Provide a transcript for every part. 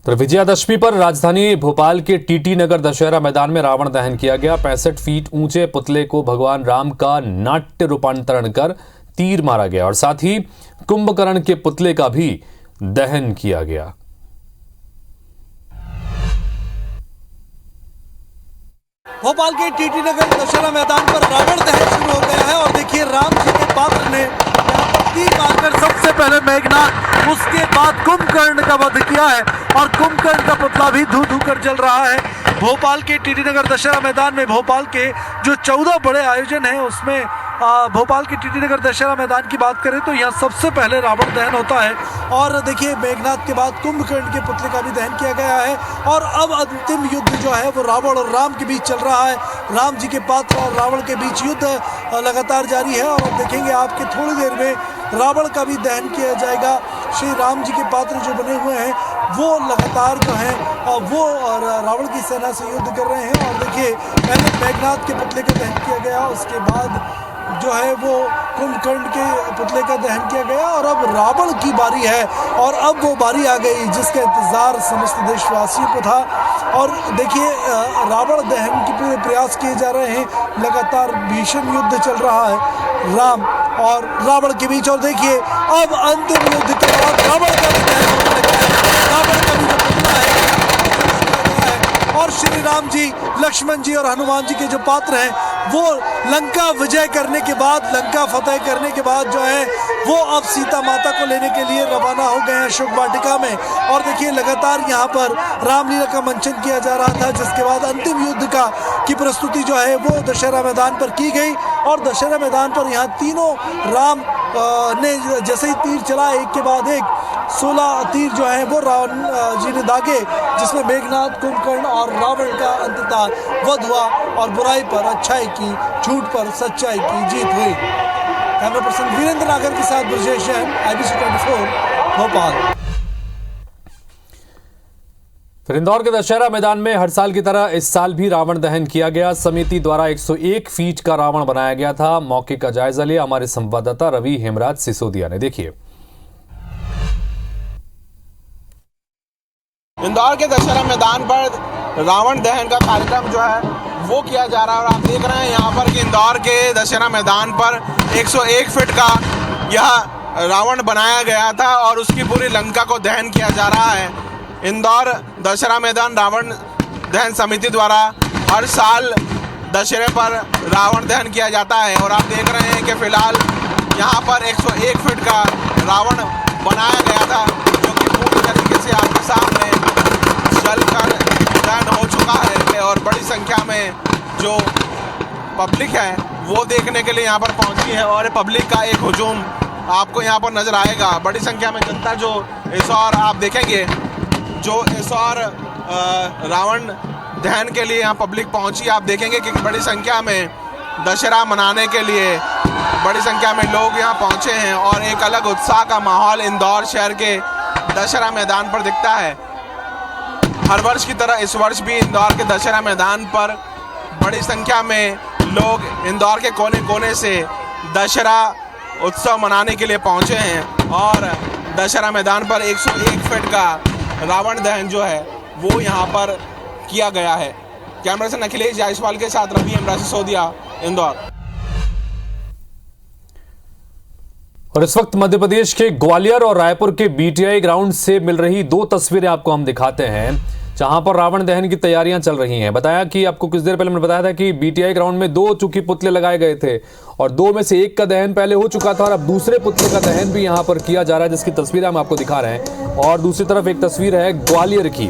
तो विजयादशमी पर राजधानी भोपाल के टीटी नगर दशहरा मैदान में रावण दहन किया गया। 65 फीट ऊंचे पुतले को भगवान राम का नाट्य रूपांतरण कर तीर मारा गया और साथ ही कुंभकर्ण के पुतले का भी दहन किया गया। भोपाल के टीटी नगर दशहरा मैदान पर रावण दहन शुरू हो गया है और देखिए राम जी के पात्र ने यहाँ पर तीर मारकर सबसे पहले मेघनाथ, उसके बाद कुंभकर्ण का वध किया है और कुंभकर्ण का पुतला भी धू धू कर जल रहा है। भोपाल के टीटी नगर दशहरा मैदान में भोपाल के जो 14 बड़े आयोजन हैं उसमें भोपाल के टीटी नगर दशहरा मैदान की बात करें तो यहाँ सबसे पहले रावण दहन होता है और देखिए मेघनाथ के बाद कुंभकर्ण के पुतले का भी दहन किया गया है और अब अंतिम युद्ध जो है वो रावण और राम के बीच चल रहा है। राम जी के पात्र और रावण के बीच युद्ध लगातार जारी है और अब देखेंगे आपके थोड़ी देर में रावण का भी दहन किया जाएगा। श्री राम जी के पात्र जो बने हुए हैं वो लगातार जो है वो रावण की सेना से युद्ध कर रहे हैं और देखिए पहले मेघनाथ के पुतले का दहन किया गया, उसके बाद जो है वो कुंभकर्ण के पुतले का दहन किया गया और अब रावण की बारी है और अब वो बारी आ गई जिसका इंतजार समस्त देशवासियों को था। और देखिए रावण दहन के पूरे प्रयास किए जा रहे हैं, लगातार भीषण युद्ध चल रहा है राम और रावण के बीच और देखिए अब अंतिम युद्ध के बाद रावण का भी दहन होने लगा है। रावण का भी जो पुतला है और श्री राम जी, लक्ष्मण जी और हनुमान जी के जो पात्र हैं वो लंका विजय करने के बाद, लंका फतेह करने के बाद जो है वो अब सीता माता को लेने के लिए रवाना हो गए हैं शुभ वाटिका में। और देखिए लगातार यहाँ पर रामलीला का मंचन किया जा रहा था जिसके बाद अंतिम युद्ध की प्रस्तुति जो है वो दशहरा मैदान पर की गई और दशहरा मैदान पर यहाँ तीनों राम ने जैसे ही तीर चला एक के बाद एक 16 तीर जो है वो रावण जी ने दागे जिसमें मेघनाथ, कुंभकर्ण और रावण का अंततः वध हुआ और बुराई पर अच्छाई की, झूठ पर सच्चाई की जीत हुई। कैमरा पर्सन वीरेंद्र नागर के साथ ब्रजेश जैन, IBC 24 भोपाल। फिर इंदौर के दशहरा मैदान में हर साल की तरह इस साल भी रावण दहन किया गया। समिति द्वारा 101 फीट का रावण बनाया गया था। मौके का जायजा लिया हमारे संवाददाता रवि हेमराज सिसोदिया ने। देखिए इंदौर के दशहरा मैदान पर रावण दहन का कार्यक्रम जो है वो किया जा रहा है और आप देख रहे हैं यहाँ पर कि इंदौर के दशहरा मैदान पर 101 फीट का यह रावण बनाया गया था और उसकी पूरी लंका को दहन किया जा रहा है। इंदौर दशहरा मैदान रावण दहन समिति द्वारा हर साल दशहरे पर रावण दहन किया जाता है और आप देख रहे हैं कि फिलहाल यहाँ पर 101 फीट का रावण बनाया गया था जो कि पूरी तरीके से आपके सामने जलकर दहन हो चुका है और बड़ी संख्या में जो पब्लिक है वो देखने के लिए यहाँ पर पहुँची है और पब्लिक का एक हुजूम आपको यहाँ पर नजर आएगा। बड़ी संख्या में जनता जो इस और आप देखेंगे जो इस और रावण दहन के लिए यहाँ पब्लिक पहुंची, आप देखेंगे कि बड़ी संख्या में दशहरा मनाने के लिए बड़ी संख्या में लोग यहाँ पहुंचे हैं और एक अलग उत्साह का माहौल इंदौर शहर के दशहरा मैदान पर दिखता है। हर वर्ष की तरह इस वर्ष भी इंदौर के दशहरा मैदान पर बड़ी संख्या में लोग इंदौर के कोने कोने से दशहरा उत्सव मनाने के लिए पहुंचे हैं और दशहरा मैदान पर 101 फीट का रावण दहन जो है वो यहाँ पर किया गया है। कैमरा से अखिलेश जायसवाल के साथ रवि हेमराज सिसोदिया, इंदौर। और इस वक्त मध्य प्रदेश के ग्वालियर और रायपुर के BTI ग्राउंड से मिल रही दो तस्वीरें आपको हम दिखाते हैं जहां पर रावण दहन की तैयारियां चल रही हैं। बताया कि आपको कुछ देर पहले मैंने बताया था कि BTI ग्राउंड में 2 चूंकि पुतले लगाए गए थे और 2 में से एक का दहन पहले हो चुका था और अब दूसरे पुतले का दहन भी यहां पर किया जा रहा है जिसकी तस्वीरें हम आपको दिखा रहे हैं। और दूसरी तरफ एक तस्वीर है ग्वालियर की।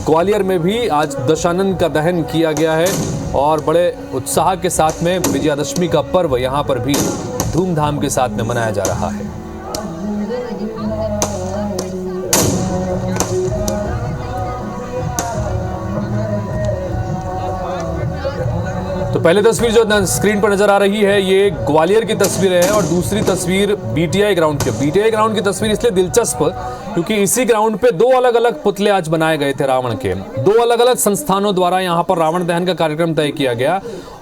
ग्वालियर में भी आज दशानन का दहन किया गया है और बड़े उत्साह के साथ में विजयादशमी का पर्व यहाँ पर भी धूमधाम के साथ में मनाया जा रहा है। तो पहले तस्वीर जो स्क्रीन पर नजर आ रही है ये ग्वालियर की तस्वीर है और दूसरी तस्वीर BTI ग्राउंड की। BTI ग्राउंड की तस्वीर इसलिए दिलचस्प क्योंकि इसी ग्राउंड पे 2 अलग अलग पुतले आज बनाए गए थे रावण के। 2 अलग अलग संस्थानों द्वारा यहाँ पर रावण दहन का कार्यक्रम तय किया गया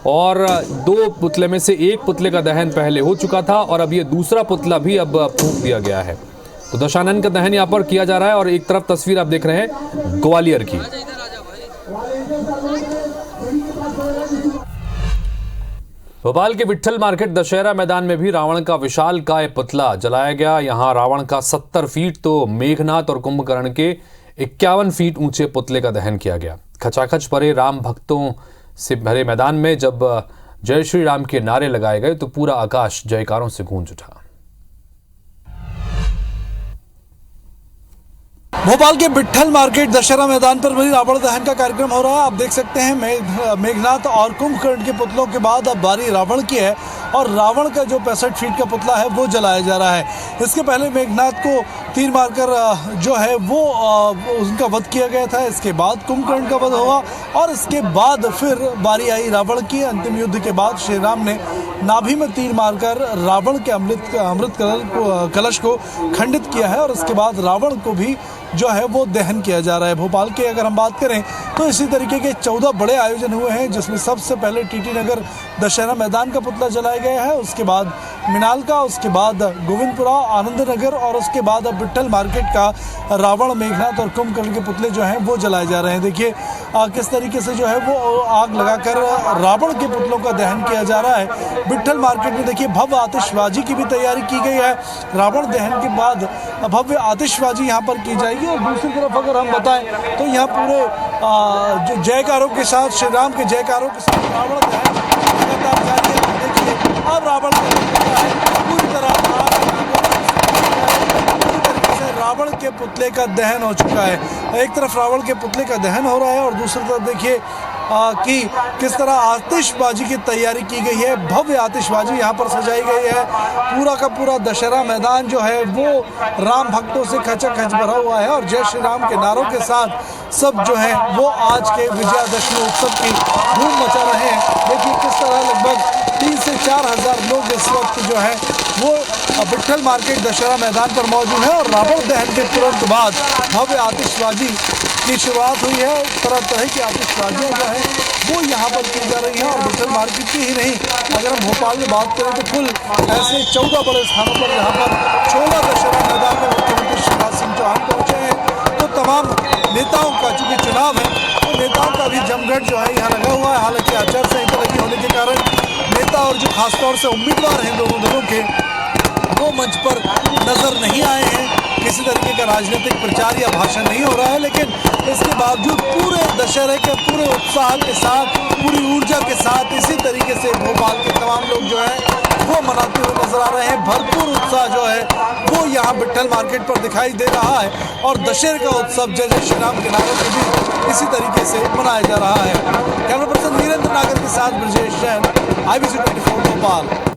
और 2 पुतले में से एक पुतले का दहन पहले हो चुका था और अब ये दूसरा पुतला भी अब फूंक दिया गया है। तो दशानन का दहन यहाँ पर किया जा रहा है और एक तरफ तस्वीर आप देख रहे हैं ग्वालियर की। भोपाल के विट्ठल मार्केट दशहरा मैदान में भी रावण का विशालकाय पुतला जलाया गया। यहां रावण का 70 फीट तो मेघनाथ और कुंभकर्ण के 51 फीट ऊंचे पुतले का दहन किया गया। खचाखच भरे राम भक्तों से भरे मैदान में जब जय श्री राम के नारे लगाए गए तो पूरा आकाश जयकारों से गूंज उठा। भोपाल के विट्ठल मार्केट दशहरा मैदान पर भी रावण दहन का कार्यक्रम हो रहा है। आप देख सकते हैं मेघनाथ और कुंभकर्ण के पुतलों के बाद अब बारी रावण की है और रावण का जो 65 फीट का पुतला है वो जलाया जा रहा है। इसके पहले मेघनाथ को तीर मारकर जो है वो उनका वध किया गया था। इसके बाद कुंभकर्ण का वध हुआ और इसके बाद फिर बारी आई रावण की। अंतिम युद्ध के बाद श्री राम ने नाभि में तीर मारकर रावण के अमृत कलश को खंडित किया है और इसके बाद रावण को भी जो है वो दहन किया जा रहा है। भोपाल की अगर हम बात करें तो इसी तरीके के 14 बड़े आयोजन हुए हैं, जिसमें सबसे पहले टीटी नगर दशहरा मैदान का पुतला जलाया गया है, उसके बाद मिनाल का, उसके बाद गोविंदपुरा, आनंद नगर और उसके बाद अब विट्ठल मार्केट का रावण, मेघनाथ और कुंभकर्ण के पुतले जो हैं वो जलाए जा रहे हैं। देखिए किस तरीके से जो है वो आग लगाकर रावण के पुतलों का दहन किया जा रहा है। विट्ठल मार्केट में देखिए भव्य आतिशबाजी की भी तैयारी की गई है। रावण दहन के बाद भव्य आतिशबाजी यहाँ पर की जाएगी और दूसरी तरफ अगर हम बताएं तो यहाँ पूरे जयकारों के साथ, श्री राम के जयकारों के साथ रावण दहन लगातार जारी है। देखिए अब रावण पूरी तरीके से रावण के पुतले का दहन हो चुका है। एक तरफ रावण के पुतले का दहन हो रहा है और दूसरी तरफ देखिए कि किस तरह आतिशबाजी की तैयारी की गई है। भव्य आतिशबाजी यहाँ पर सजाई गई है। पूरा का पूरा दशहरा मैदान जो है वो राम भक्तों से खचाखच भरा हुआ है और जय श्री राम के नारों के साथ सब जो है वो आज के विजयादशमी उत्सव की धूम मचा रहे हैं। देखिए किस तरह लगभग 3 से 4 हज़ार लोग इस वक्त जो है वो विट्ठल मार्केट दशहरा मैदान पर मौजूद है और रावण दहन के तुरंत बाद भव्य आतिशबाजी की शुरुआत हुई है। तरह तरह की आतिशबाजियाँ जो है वो यहाँ पर की जा रही हैं और विट्ठल मार्केट की ही नहीं, अगर हम भोपाल में बात करें तो कुल ऐसे 14 बड़े स्थानों पर जहाँ पर 16 दशहरा मैदान में मुख्यमंत्री शिवराज सिंह चौहान पहुँचे हैं। तो तमाम नेताओं का, चूँकि चुनाव है तो नेताओं का भी जमघट जो है यहाँ लगा हुआ है। हालांकि आचार संहिता लगी होने के कारण नेता और जो खासतौर से उम्मीदवार हैं दोनों दलों के, वो मंच पर नजर नहीं आए हैं। किसी तरीके का राजनीतिक प्रचार या भाषण नहीं हो रहा है, लेकिन इसके बावजूद पूरे दशहरे के पूरे उत्साह के साथ, पूरी ऊर्जा के साथ इसी तरीके से भोपाल के तमाम लोग जो है वो मनाते हुए नजर आ रहे हैं। भरपूर उत्साह जो है वो यहाँ विट्ठल मार्केट पर दिखाई दे रहा है और दशहरे का उत्सव जय जय श्री राम के नारों से भी इसी तरीके से मनाया जा रहा है। कैमरा पर्सन वीरेंद्र नागर के साथ ब्रजेश जैन, IBC 24 भोपाल।